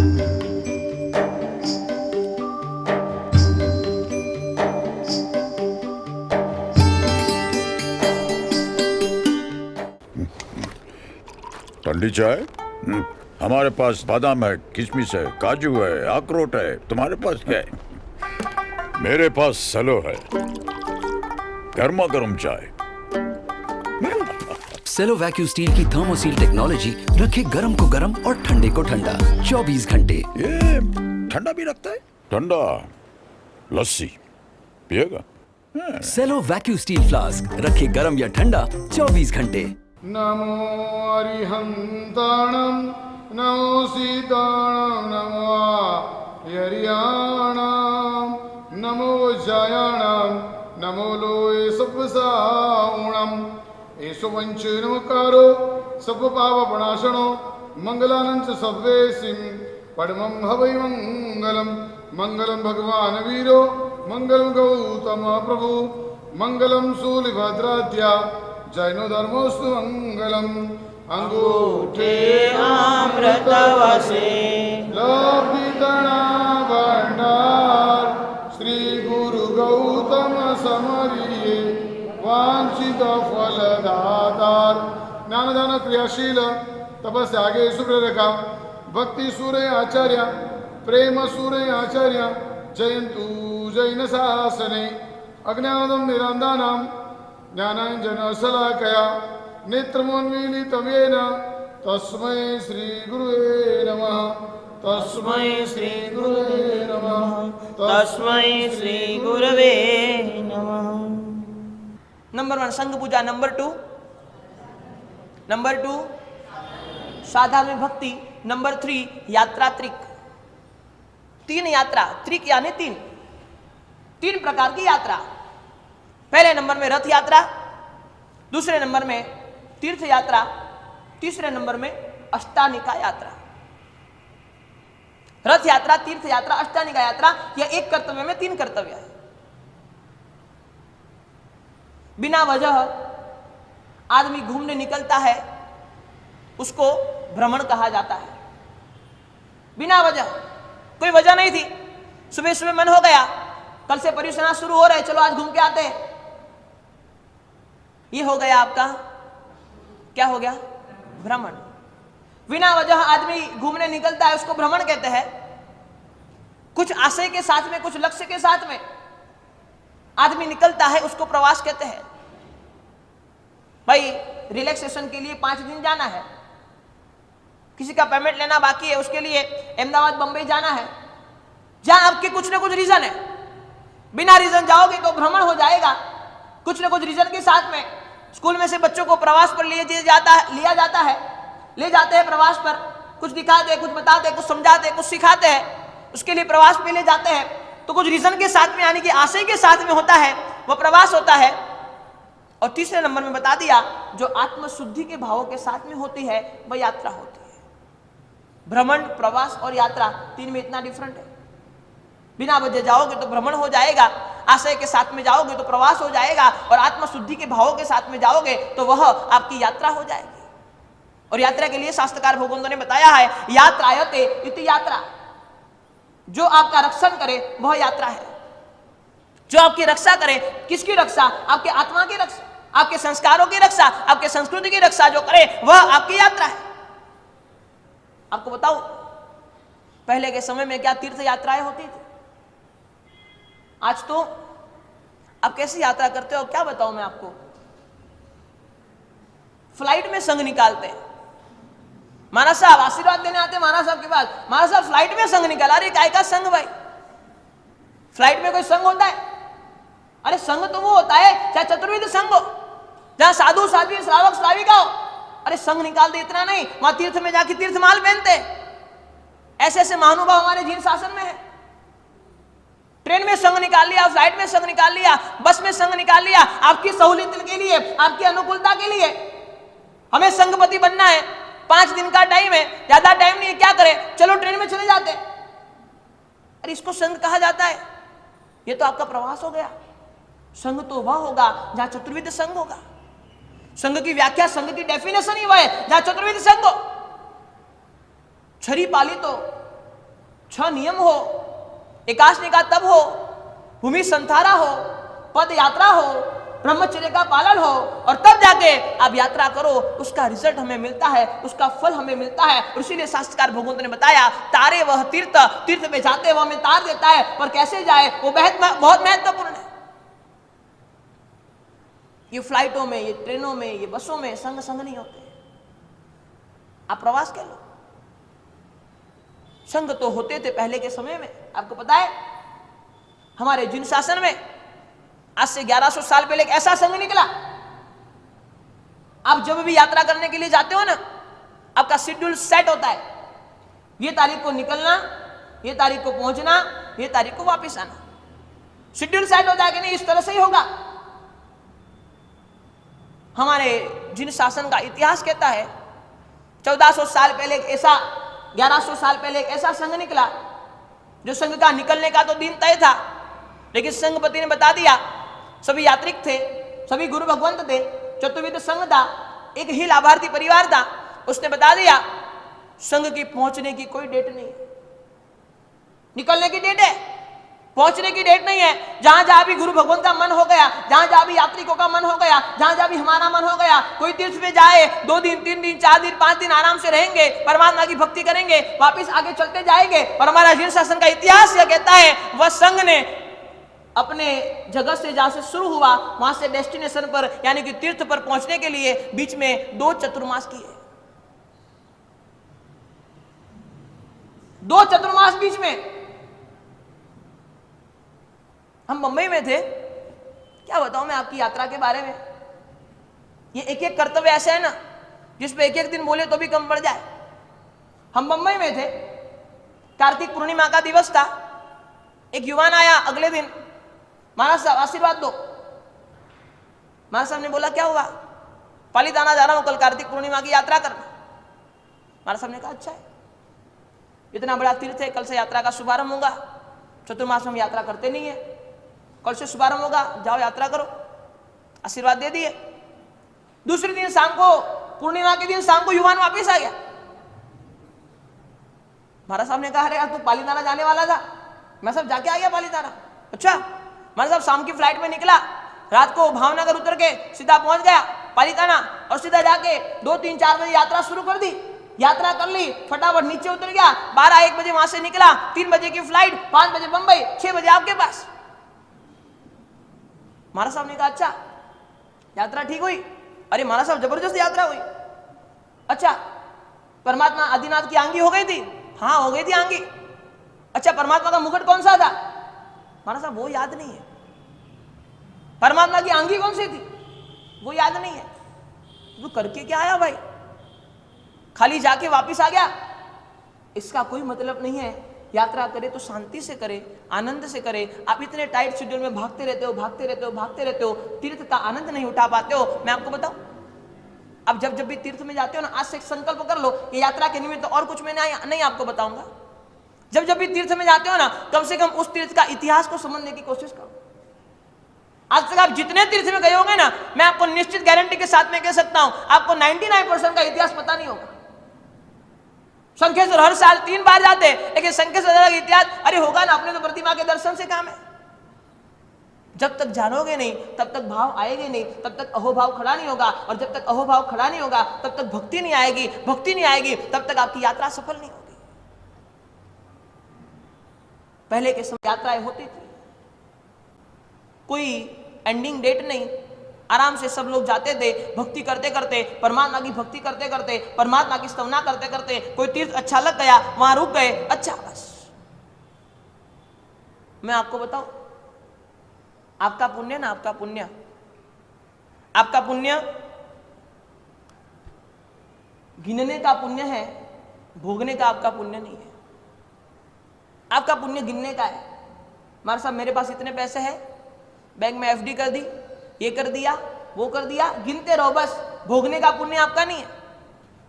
ठंडी चाय? हमारे पास बादाम है, किशमिश है, काजू है, अखरोट है। तुम्हारे पास क्या है? मेरे पास सेलो है, गर्मा गर्म चाय। सेलो वैक्यू स्टील की थर्मोसील टेक्नोलॉजी रखे गर्म को गर्म और ठंडे को ठंडा 24 घंटे। ये ठंडा भी रखता है? ठंडा लस्सी पिएगा? सेलो वैक्यू स्टील फ्लास्क रखे गर्म या ठंडा 24 घंटे। नमो अरिहंताणं नमो सीताणं नमो यरियाणां नमो जयाणां नमो लोये सप्पसाऊणं एषो वंशो नमकारो सप्पपापप्रणाशनो मंगलानं च सव्वेसिं परमं हवै मंगलम् मंगलं भगवान् वीरो मंगलं गौतम प्रभु मंगलं शूलिभद्राद्या जैनो धर्मोस्तु मंगलम। अंगूठे अमृतवसे लब्धितणा भंडार श्री गुरु गौतम समरिये वांछित फलदातार। ज्ञानदान क्रियाशील तपस्यागे सुप्रेरका भक्ति सूर्य आचार्य प्रेम सूर्य आचार्य जयंतु जैन शासने अज्ञानदं निरंदानां ज्ञानाञ्जनशलाकया नेत्रमोन्मीलितमेन तस्मै श्रीगुरुवे नमः तस्मै श्रीगुरुवे नमः तस्मै श्री गुरवे नमः। नंबर 1 संघ पूजा, नंबर 2 साधारण भक्ति, नंबर 3 यात्रा त्रिक। 3 यात्रा, त्रिक यानी 3 प्रकार की यात्रा। पहले नंबर में रथ यात्रा, दूसरे नंबर में तीर्थ यात्रा, तीसरे नंबर में अष्टानिका यात्रा। रथ यात्रा, तीर्थ यात्रा, अष्टानिका यात्रा, यह एक कर्तव्य में 3 कर्तव्य है। बिना वजह आदमी घूमने निकलता है, उसको भ्रमण कहा जाता है। बिना वजह, कोई वजह नहीं थी, सुबह सुबह मन हो गया कल से परियोजना शुरू हो रहे, चलो आज घूम के आते हैं, ये हो गया आपका, क्या हो गया? भ्रमण। बिना वजह आदमी घूमने निकलता है, उसको भ्रमण कहते हैं। कुछ आशय के साथ में, कुछ लक्ष्य के साथ में आदमी निकलता है, उसको प्रवास कहते हैं। भाई रिलैक्सेशन के लिए 5 दिन जाना है, किसी का पेमेंट लेना बाकी है, उसके लिए अहमदाबाद बंबई जाना है, जहां आपके कुछ ना कुछ रीजन है। बिना रीजन जाओगे तो भ्रमण हो जाएगा। कुछ ना कुछ रीजन के साथ में स्कूल में से बच्चों को प्रवास पर लिया जाता है, ले जाते हैं प्रवास पर, कुछ दिखाते हैं, कुछ बताते हैं, कुछ समझाते हैं, कुछ सिखाते हैं, उसके लिए प्रवास पे ले जाते हैं। तो कुछ रीजन के साथ में यानी कि आशय के साथ में होता है, वह प्रवास होता है। और तीसरे नंबर में बता दिया, जो आत्मशुद्धि के भावों के साथ में होती है वह यात्रा होती है। भ्रमण, प्रवास और यात्रा 3 में इतना डिफरेंट है। बिना वजह जाओगे तो भ्रमण हो जाएगा, आशय के साथ में जाओगे तो प्रवास हो जाएगा, और आत्मशुद्धि के भावों के साथ में जाओगे तो वह आपकी यात्रा हो जाएगी। और यात्रा के लिए शास्त्रकार भगवंतों ने बताया है, यात्रायते इति यात्रा। जो आपका रक्षण करे वह यात्रा है। जो आपकी रक्षा करे, किसकी रक्षा? आपके आत्मा की रक्षा, आपके संस्कारों की रक्षा, आपके संस्कृति की रक्षा जो करे वह आपकी यात्रा है। आपको बताऊं, पहले के समय में क्या तीर्थ यात्राएं होती थी? आज तो आप कैसी यात्रा करते हो क्या बताऊं मैं आपको। फ्लाइट में संघ निकालते हैं। महाराज साहब आशीर्वाद देने आते हैं महाराज साहब के पास, महाराज साहब फ्लाइट में संघ निकाला। अरे काय का संघ भाई? फ्लाइट में कोई संघ होता है? अरे संघ तो वो होता है चाहे चतुर्विध संघ हो, जहां साधु साध्वी श्रावक श्राविका हो। अरे संघ निकाल दे इतना नहीं, वहां तीर्थ में जाके तीर्थमाल पहनते। ऐसे ऐसे महानुभाव हमारे जीन शासन में है। ट्रेन में संघ निकाल लिया, फ्लाइट में संघ निकाल लिया, बस में संघ निकाल लिया, आपकी सहूलियत के लिए, आपकी अनुकूलता के लिए। हमें संघपति बनना है, 5 दिन का टाइम है, ज्यादा टाइम नहीं है, क्या करें? चलो ट्रेन में चले जाते। अरे इसको संघ कहा जाता है? ये तो आपका प्रवास हो गया। संघ तो वह होगा जहां चतुर्विध संघ होगा। संघ की व्याख्या, संघ की डेफिनेशन ही वह है जहां चतुर्विध संघ हो। छरी पाली तो 6 नियम हो, एकाशनिका तप हो, भूमि संथारा हो, पद यात्रा हो, ब्रह्मचर्य का पालन हो, और तब जाके आप यात्रा करो, उसका रिजल्ट हमें मिलता है, उसका फल हमें मिलता है। और इसीलिए शास्त्रकार भगवंत ने बताया, तारे वह तीर्थ, तीर्थ में जाते वह हमें तार देता है, पर कैसे जाए वो बहुत महत्वपूर्ण है। ये फ्लाइटों में, ये ट्रेनों में, ये बसों में संग संग नहीं होते। आप प्रवास कह लो, संग तो होते थे पहले के समय में। आपको पता है हमारे जिन शासन में आज से 1100 साल पहले एक ऐसा संघ निकला। आप जब भी यात्रा करने के लिए जाते हो ना, आपका शेड्यूल सेट होता है, ये तारीख को निकलना, ये तारीख को पहुंचना, ये तारीख को वापस आना। शेड्यूल सेट होता है कि नहीं, इस तरह से ही होगा। हमारे जिन शासन का इतिहास कहता है 1400 साल पहले एक ऐसा, 1100 साल पहले एक ऐसा संघ निकला, जो संघ का निकलने का तो दिन तय था, लेकिन संघपति ने बता दिया, सभी यात्रिक थे, सभी गुरु भगवंत थे, चतुर्विध संघ था, एक ही लाभार्थी परिवार था, उसने बता दिया संघ की पहुंचने की कोई डेट नहीं है, निकलने की डेट है, पहुंचने की डेट नहीं है। जहां जहां भी गुरु भगवंत का मन हो गया, जहां जहां भी यात्रिकों का मन हो गया, जहां जहां भी हमारा मन हो गया, कोई तीर्थ पे जाए, 2 दिन 3 दिन 4 दिन 5 दिन आराम से रहेंगे, परमात्मा की भक्ति करेंगे, वापिस आगे चलते जाएंगे। और हमारा जिन शासन का इतिहास यह कहता है, वह संघ ने अपने जगह से जहां से शुरू हुआ वहां से डेस्टिनेशन पर यानी कि तीर्थ पर पहुंचने के लिए बीच में 2 चतुर्मास किए। 2 चतुर्मास बीच में। हम मुंबई में थे, क्या बताऊं मैं आपकी यात्रा के बारे में। ये एक एक कर्तव्य ऐसे है ना जिसपे एक एक दिन बोले तो भी कम पड़ जाए। हम मुंबई में थे, कार्तिक पूर्णिमा का दिवस था। एक युवान आया अगले दिन, महाराज साहब आशीर्वाद दो। महाराज साहब ने बोला क्या हुआ? पालीताना जा रहा हूं कल कार्तिक पूर्णिमा की यात्रा करने। महाराज साहब ने कहा अच्छा है, इतना बड़ा तीर्थ है, कल से यात्रा का शुभारंभ होगा। चतुर्मास में हम यात्रा करते नहीं है, कल से शुभारंभ होगा, जाओ यात्रा करो। आशीर्वाद दे दिए। दूसरे दिन शाम को, पूर्णिमा के दिन शाम को युवान वापिस आ गया। महाराज साहब ने कहा अरे यार तू पालीताना जाने वाला था। मैं सब जाके आ गया पालीताना। अच्छा। महाराज साहब शाम की फ्लाइट में निकला, रात को भावनगर उतर के सीधा पहुंच गया पालीताना और सीधा जाके 2 3 4 बजे यात्रा शुरू कर दी। यात्रा कर ली, फटाफट नीचे उतर गया, 12 1 बजे वहां से निकला, 3 बजे की फ्लाइट, 5 बजे बंबई, 6 बजे आपके पास। महाराज साहब ने कहा अच्छा यात्रा ठीक हुई? अरे महाराज साहब जबरदस्त यात्रा हुई। अच्छा, परमात्मा आदिनाथ की आंगी हो गई थी? हाँ हो गई थी आंगी। अच्छा, परमात्मा का मुकुट कौन सा था? महाराज साहब वो याद नहीं है। परमात्मा की आंगी कौन सी थी? वो याद नहीं है। वो करके क्या आया भाई? खाली जाके वापिस आ गया? इसका कोई मतलब नहीं है। यात्रा करे तो शांति से करे, आनंद से करे। आप इतने टाइट शेड्यूल में भागते रहते हो, भागते रहते हो, भागते रहते हो, तीर्थ का आनंद नहीं उठा पाते हो। मैं आपको बताऊं, आप जब भी तीर्थ में जाते हो ना, आज से एक संकल्प कर लो, ये यात्रा के निमित्त और कुछ मैं नहीं आपको बताऊंगा। जब भी तीर्थ में जाते हो ना, कम से कम उस तीर्थ का इतिहास को समझने की कोशिश करो। आज तक आप जितने तीर्थ में गए होंगे ना, मैं आपको निश्चित गारंटी के साथ में कह सकता हूं, आपको 99% का इतिहास पता नहीं होगा। शंखेश्वर हर साल 3 बार जाते, लेकिन शंखेश्वर का इतिहास अरे होगा ना, अपने तो प्रतिमा के दर्शन से काम है। जब तक जानोगे नहीं तब तक भाव आएगे नहीं, तब तक अहोभाव खड़ा नहीं होगा, और जब तक अहोभाव खड़ा नहीं होगा तब तक भक्ति नहीं आएगी, भक्ति नहीं आएगी तब तक आपकी यात्रा सफल नहीं होगी। पहले के समय यात्राएं होती थी, कोई एंडिंग डेट नहीं, आराम से सब लोग जाते थे, भक्ति करते करते, परमात्मा की भक्ति करते करते, परमात्मा की स्तवना करते करते। कोई तीर्थ अच्छा लग गया, वहां रुक गए, अच्छा बस। मैं आपको बताऊं, आपका पुण्य ना, आपका पुण्य, आपका पुण्य गिनने का पुण्य है, भोगने का आपका पुण्य नहीं है। आपका पुण्य गिनने का है। हमारे साहब मेरे पास इतने पैसे हैं, बैंक में एफडी कर दी, ये कर दिया, वो कर दिया, गिनते रहो बस। भोगने का पुण्य आपका नहीं है।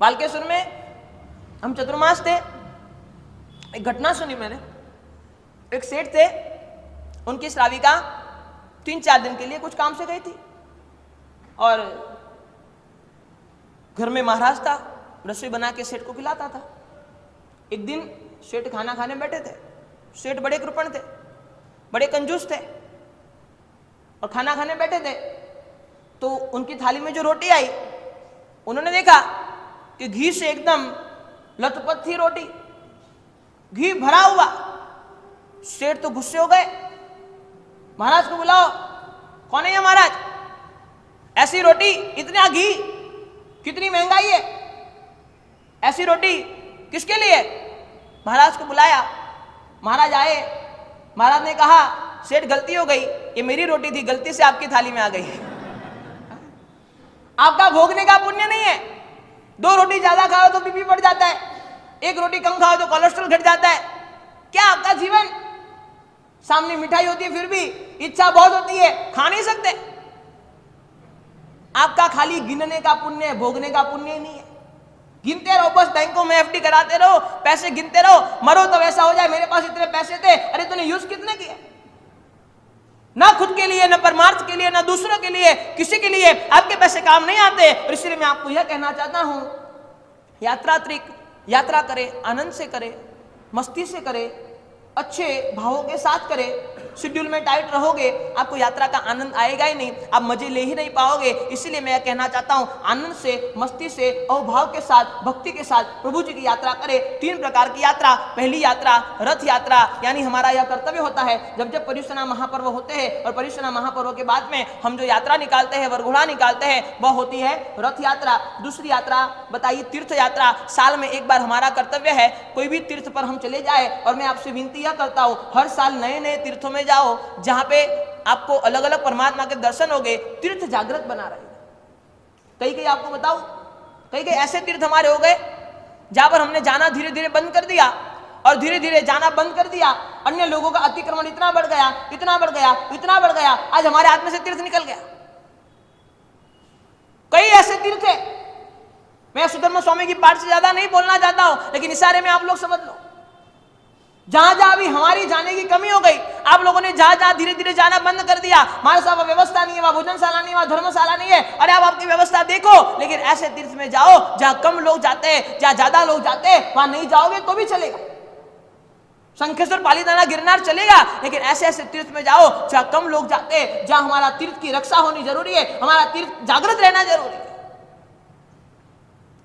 बालकेश्वर में हम चतुर्मास थे, एक घटना सुनी मैंने। एक सेठ थे, उनकी श्राविका 3-4 दिन के लिए कुछ काम से गई थी, और घर में महाराज था, रसोई बना के सेठ को खिलाता था। एक दिन सेठ खाना खाने बैठे थे। सेठ बड़े कृपण थे, बड़े कंजूस थे, और खाना खाने बैठे थे तो उनकी थाली में जो रोटी आई, उन्होंने देखा कि घी से एकदम लथपथ थी रोटी, घी भरा हुआ। सेठ तो गुस्से हो गए, महाराज को बुलाओ। कौन है ये महाराज? ऐसी रोटी, इतना घी, कितनी महंगाई है, ऐसी रोटी किसके लिए? महाराज को बुलाया, महाराज आए। महाराज ने कहा सेठ गलती हो गई, ये मेरी रोटी थी, गलती से आपकी थाली में आ गई। आपका भोगने का पुण्य नहीं है। 2 रोटी ज्यादा खाओ तो बीपी बढ़ जाता है, 1 रोटी कम खाओ तो कोलेस्ट्रॉल घट जाता है। क्या आपका जीवन? सामने मिठाई होती है फिर भी इच्छा बहुत होती है, खा नहीं सकते। आपका खाली गिनने का पुण्य है, भोगने का पुण्य नहीं है। गिनते रहो, बस बैंकों में एफडी कराते रहो, पैसे गिनते रहो, मरो तो वैसा हो जाए मेरे पास इतने पैसे थे। अरे तूने यूज कितने किए? ना खुद के लिए, ना परमार्थ के लिए, ना दूसरों के लिए, किसी के लिए आपके पैसे काम नहीं आते। और इसलिए मैं आपको यह कहना चाहता हूं, यात्रा करे, आनंद से करे, मस्ती से करे, अच्छे भावों के साथ करे। शेड्यूल में टाइट रहोगे, आपको यात्रा का आनंद आएगा ही नहीं, आप मजे ले ही नहीं पाओगे। इसीलिए मैं कहना चाहता हूं, आनंद से, मस्ती से और भाव के साथ, भक्ति के साथ प्रभु जी की यात्रा करें। 3 प्रकार की यात्रा। पहली यात्रा रथ यात्रा, यानी हमारा यह कर्तव्य होता है जब जब पर्युषणा महापर्व होते हैं और पर्युषणा महापर्व के बाद में हम जो यात्रा निकालते हैं, वरघोड़ा निकालते हैं, वह होती है रथ यात्रा। दूसरी यात्रा बताइए तीर्थ यात्रा। साल में एक बार हमारा कर्तव्य है कोई भी तीर्थ पर हम चले जाए, और मैं आपसे विनती यह करता हूं हर साल नए नए तीर्थों में जाओ जहां पे आपको अलग अलग परमात्मा के दर्शन होंगे। तीर्थ जागृत बना रहेगा। कई आपको बताओ, कई ऐसे तीर्थ हमारे हो गए जहां पर हमने जाना धीरे धीरे बंद कर दिया, और धीरे धीरे जाना बंद कर दिया। अन्य लोगों का अतिक्रमण इतना बढ़ गया, इतना बढ़ गया, इतना बढ़ गया, आज हमारे हाथ में से तीर्थ निकल गया। कई ऐसे तीर्थ है, मैं सुधर्म स्वामी की पाठ से ज्यादा नहीं बोलना चाहता हूं, लेकिन इशारे में आप लोग समझ लो। जहां जहां भी हमारी जाने की कमी हो गई, आप लोगों ने जहां जहां धीरे धीरे जाना बंद कर दिया। हमारे साथ व्यवस्था नहीं है, वहां भोजनशाला नहीं है, वहां धर्मशाला नहीं है। अरे आप आपकी व्यवस्था देखो, लेकिन ऐसे तीर्थ में जाओ जहां कम लोग जाते हैं, जहां ज्यादा लोग जाते हैं वहां नहीं जाओगे तो भी चलेगा। शंखेश्वर, पालीताना, गिरनार चलेगा, लेकिन ऐसे ऐसे तीर्थ में जाओ जहां कम लोग जाते हैं, जहां हमारा तीर्थ की रक्षा होनी जरूरी है, हमारा तीर्थ जागृत रहना जरूरी है।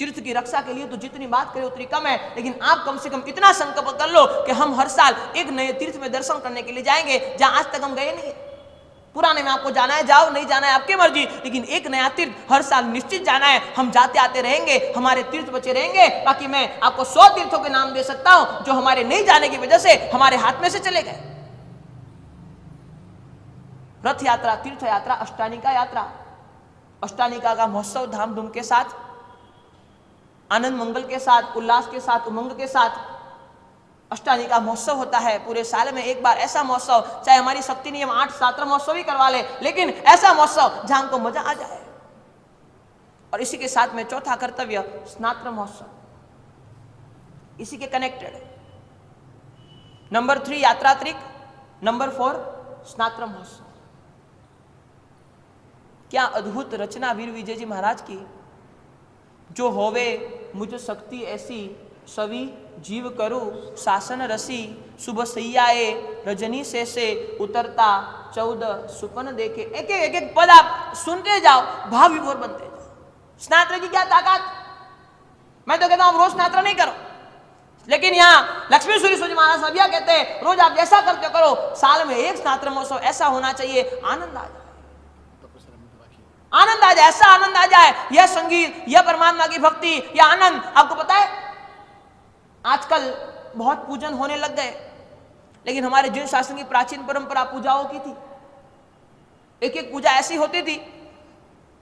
तीर्थ की रक्षा के लिए तो जितनी बात करें उतनी कम है, लेकिन आप कम से कम इतना संकल्प कर लो कि हम हर साल एक नए तीर्थ में दर्शन करने के लिए जाएंगे जहां आज तक हम गए नहीं। पुराने में आपको जाना है जाओ, नहीं जाना है आपकी मर्जी, लेकिन एक नया तीर्थ हर साल निश्चित जाना है। हम जाते आते रहेंगे, हमारे तीर्थ बचे रहेंगे। बाकी मैं आपको 100 तीर्थों के नाम दे सकता हूं जो हमारे नहीं जाने की वजह से हमारे हाथ में से चले गए। रथ यात्रा, तीर्थ यात्रा, अष्टानिका यात्रा। अष्टानिका का महोत्सव धामधूम के साथ, आनंद मंगल के साथ, उल्लास के साथ, उमंग के साथ अष्टानिका महोत्सव होता है। पूरे साल में एक बार ऐसा महोत्सव, चाहे हमारी शक्ति नियम 8 सात्र महोत्सव ही करवा ले, लेकिन ऐसा महोत्सव जहां हमको मजा आ जाए। और इसी के साथ में चौथा कर्तव्य स्नात्र महोत्सव, इसी के कनेक्टेड। नंबर 3 यात्रात्रिक, नंबर 4 स्नात्र महोत्सव। क्या अद्भुत रचना वीर विजय जी महाराज की। जो होवे मुझ शक्ति ऐसी, सभी जीव करो शासन रसी, सुबह सैयाए रजनी से उतरता 14 सुपन देखे। एक एक पद आप सुनते जाओ, भाव विभोर बनते जाओ। स्नात्र की क्या ताकत। मैं तो कहता हूं रोज स्नात्र नहीं करो, लेकिन यहाँ लक्ष्मी सूर्य महाराज सभ्या कहते हैं रोज आप जैसा करते करो, साल में एक स्नात्र महोत्सव ऐसा होना चाहिए, आनंद आ जाए, आनंद आ जाए, ऐसा आनंद आ जाए। यह संगीत, यह परमात्मा की भक्ति, यह आनंद। आपको पता है आजकल बहुत पूजन होने लग गए, लेकिन हमारे जिन शासन की प्राचीन परंपरा पूजाओं की थी, एक एक पूजा ऐसी होती थी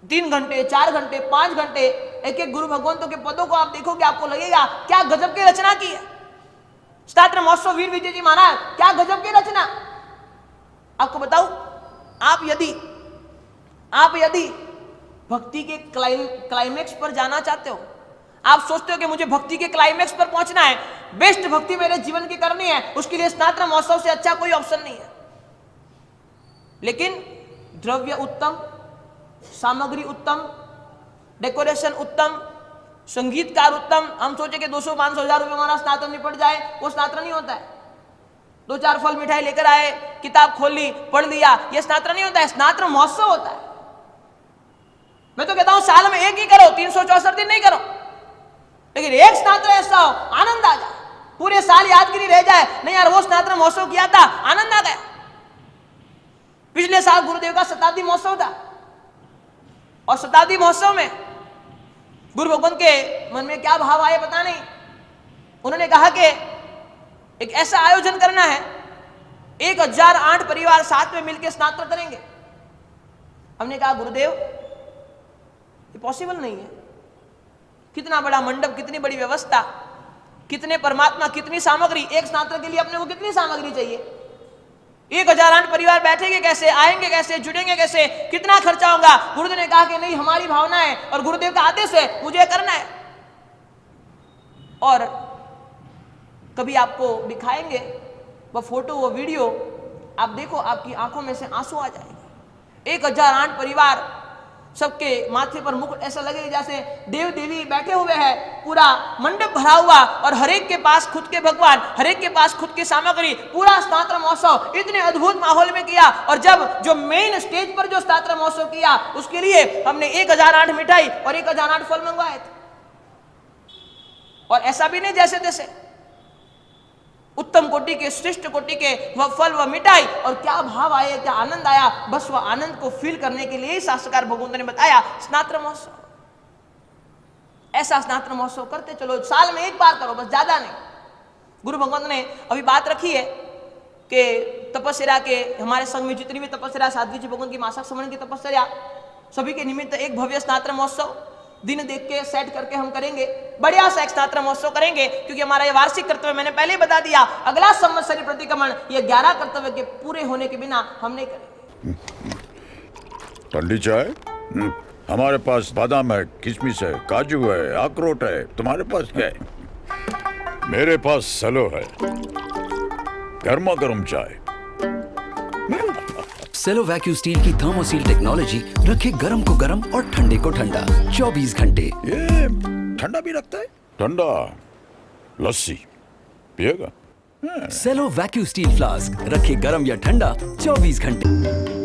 3 घंटे, 4 घंटे, 5 घंटे, एक एक गुरु भगवंतों के पदों को आप देखोगे आपको लगेगा क्या गजब की रचना की है। स्नात्र महोत्सव वीर विजय जी महाराज, क्या गजब की रचना। आपको बताऊं, आप यदि भक्ति के क्लाइमेक्स पर जाना चाहते हो, आप सोचते हो कि मुझे भक्ति के क्लाइमेक्स पर पहुंचना है, बेस्ट भक्ति मेरे जीवन की करनी है, उसके लिए स्नात्र महोत्सव से अच्छा कोई ऑप्शन नहीं है। लेकिन द्रव्य उत्तम, सामग्री उत्तम, डेकोरेशन उत्तम, संगीतकार उत्तम, हम सोचे कि 200-500 रुपए हमारा स्नातक निपट जाए, वो स्नातक नहीं होता है। 2-4 फल मिठाई लेकर आए, किताब खोल ली, पढ़ लिया, ये स्नातक नहीं होता है, स्नातक महोत्सव होता है। मैं तो कहता हूं साल में एक ही करो, 364 दिन नहीं करो, लेकिन एक स्नातक ऐसा हो आनंद आ जाए, पूरे साल यादगिरी रह जाए, नहीं यार वो स्नातक महोत्सव किया था, आनंद आ गया। पिछले साल गुरुदेव का शताब्दी महोत्सव था, और शताब्दी महोत्सव में गुरु भगवान के मन में क्या भाव आए पता नहीं, उन्होंने कहा कि एक ऐसा आयोजन करना है, 1008 परिवार साथ में मिलकर स्नातक करेंगे। हमने कहा गुरुदेव ये पॉसिबल नहीं है, कितना बड़ा मंडप, कितनी बड़ी व्यवस्था, कितने परमात्मा, कितनी सामग्री, एक स्नातक के लिए अपने को कितनी सामग्री चाहिए, 1008 परिवार बैठेंगे कैसे, आएंगे कैसे, जुड़ेंगे कैसे, कितना खर्चा होगा। गुरुदेव ने कहा कि नहीं, हमारी भावना है और गुरुदेव का आदेश है, मुझे करना है। और कभी आपको दिखाएंगे वो फोटो, वो वीडियो, आप देखो आपकी आंखों में से आंसू आ जाएंगे। 1008 परिवार, सबके माथे पर मुकुट ऐसा लगे जैसे देव देवी बैठे हुए हैं, पूरा मंडप भरा हुआ, और हरेक के पास खुद के भगवान, हरेक के पास खुद की सामग्री, पूरा स्नातक महोत्सव इतने अद्भुत माहौल में किया। और जब जो मेन स्टेज पर जो स्नातक महोत्सव किया, उसके लिए हमने 1008 मिठाई और 1008 फल मंगवाए थे। और ऐसा भी नहीं जैसे तैसे, उत्तम कोटि के, श्रेष्ठ कोटि के वह फल, वह मिठाई, और क्या भाव आए, क्या आनंद आया। बस वह आनंद को फील करने के लिए ही शास्त्रकार भगवंत ने बताया स्नातक महोत्सव। ऐसा स्नातक महोत्सव करते चलो, साल में एक बार करो, बस ज्यादा नहीं। गुरु भगवंत ने अभी बात रखी है कि तपस्या के, हमारे संघ में जितनी भी तपस्या, साध्वी जी भगवंत की मासिक समरण की तपस्या, सभी के निमित्त एक भव्य स्नातक महोत्सव दिन देख के सेट करके हम करेंगे, बढ़िया सा एक स्नातक महोत्सव करेंगे, क्योंकि हमारा ये वार्षिक कर्तव्य मैंने पहले ही बता दिया, अगला संवत्सरी प्रतिक्रमण ये 11 कर्तव्य के पूरे होने के बिना हम नहीं करेंगे। ठंडी चाय? हमारे पास बादाम है, किशमिश है, काजू है, अखरोट है, तुम्हारे पास क्या है? मेरे पास सलो है, गर्मा गर्म चाय। सेलो वैक्यूम स्टील की थर्मोसील टेक्नोलॉजी रखे गर्म को गर्म और ठंडे को ठंडा 24 घंटे। ये ठंडा भी रखता है? ठंडा लस्सी पिएगा? सेलो वैक्यूम स्टील फ्लास्क रखे गर्म या ठंडा 24 घंटे।